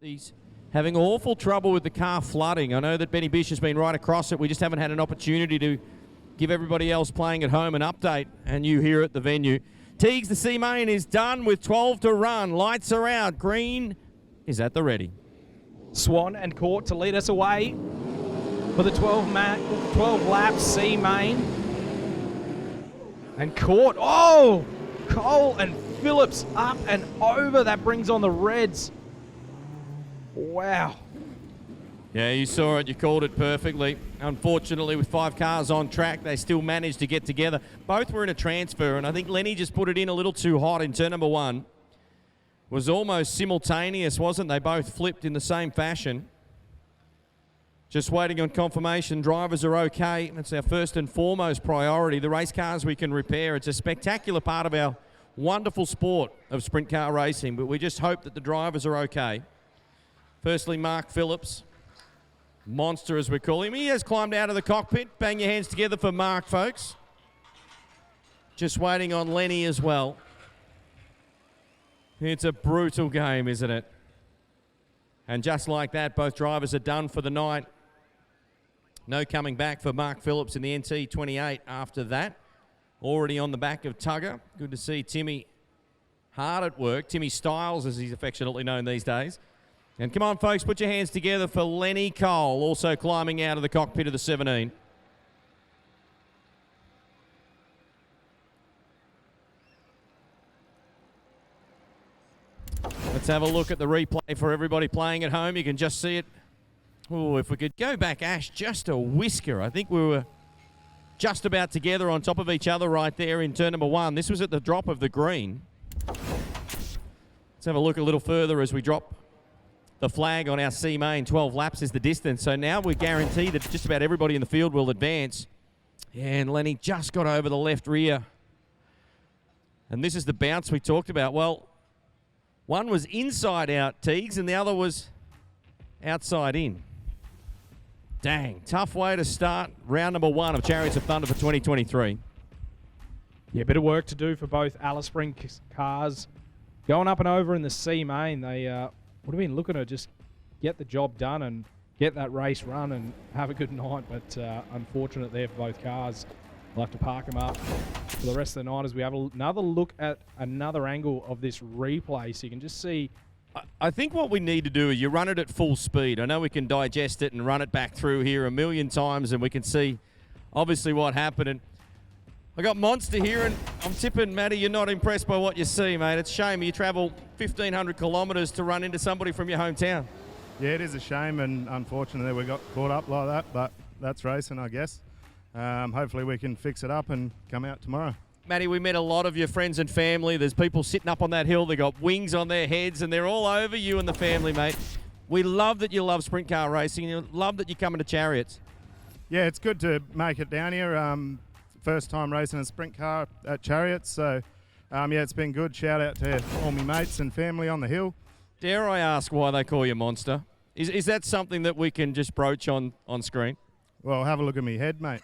He's having awful trouble with the car flooding. I know that Benny Bish has been right across it. We just haven't had an opportunity to give everybody else playing at home an update, and you here at the venue. Teagues, the C main is done with 12 to run. Lights are out. Green is at the ready. Swan and Court to lead us away for the 12 laps C main. And Court, oh! Cole and Phillips up and over. That brings on the Reds. Wow. Yeah, you saw it. You called it perfectly. Unfortunately, with 5 cars on track, they still managed to get together. Both were in a transfer, and I think Lenny just put it in a little too hot in turn number 1. Was almost simultaneous, wasn't they? Both flipped in the same fashion. Just waiting on confirmation. Drivers are okay. That's our first and foremost priority. The race cars we can repair. It's a spectacular part of our wonderful sport of sprint car racing, but we just hope that the drivers are okay. Firstly, Mark Phillips. Monster, as we call him. He has climbed out of the cockpit. Bang your hands together for Mark, folks. Just waiting on Lenny as well. It's a brutal game, isn't it? And just like that, both drivers are done for the night. No coming back for Mark Phillips in the NT28 after that. Already on the back of Tugger. Good to see Timmy hard at work. Timmy Styles, as he's affectionately known these days. And come on, folks, put your hands together for Lenny Cole, also climbing out of the cockpit of the 17. Let's have a look at the replay for everybody playing at home. You can just see it. Oh, if we could go back, Ash, just a whisker. I think we were just about together on top of each other right there in turn number 1. This was at the drop of the green. Let's have a look a little further as we drop the flag on our C main. 12 laps is the distance. So now we guarantee that just about everybody in the field will advance. Yeah, and Lenny just got over the left rear. And this is the bounce we talked about. Well, one was inside out, Teagues, and the other was outside in. Dang, tough way to start round number 1 of Chariots of Thunder for 2023. Yeah, a bit of work to do for both Alice Sprintcars. Going up and over in the C main, they would have been looking to just get the job done and get that race run and have a good night, but unfortunate there for both cars. We'll have to park them up for the rest of the night as we have another look at another angle of this replay, so you can just see. I think what we need to do is you run it at full speed. I know we can digest it and run it back through here a million times, and we can see obviously what happened. And I got Monster here, and I'm tipping, Matty, you're not impressed by what you see, mate. It's a shame you travel 1,500 kilometres to run into somebody from your hometown. Yeah, it is a shame, and unfortunately we got caught up like that, but that's racing, I guess. Hopefully we can fix it up and come out tomorrow. Matty, we met a lot of your friends and family. There's people sitting up on that hill. They got wings on their heads, and they're all over you and the family, mate. We love that you love sprint car racing. You love that you're coming to Chariots. Yeah, it's good to make it down here. First time racing a sprint car at Chariots, so yeah, it's been good. Shout out to all my mates and family on the hill. Dare I ask why they call you Monster? Is that something that we can just broach on screen? Well, have a look at me head, mate.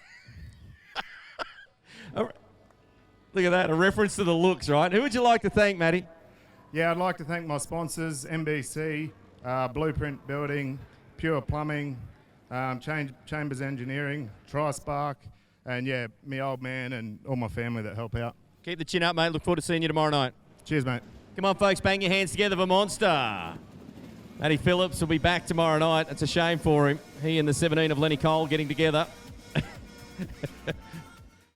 Look at that, a reference to the looks, right? Who would you like to thank, Matty? Yeah, I'd like to thank my sponsors, MBC, Blueprint Building, Pure Plumbing, Chambers Engineering, TriSpark, and yeah, me old man and all my family that help out. Keep the chin up, mate. Look forward to seeing you tomorrow night. Cheers, mate. Come on, folks, bang your hands together for Monster. Matty Phillips will be back tomorrow night. It's a shame for him. He and the 17 of Lenny Cole getting together.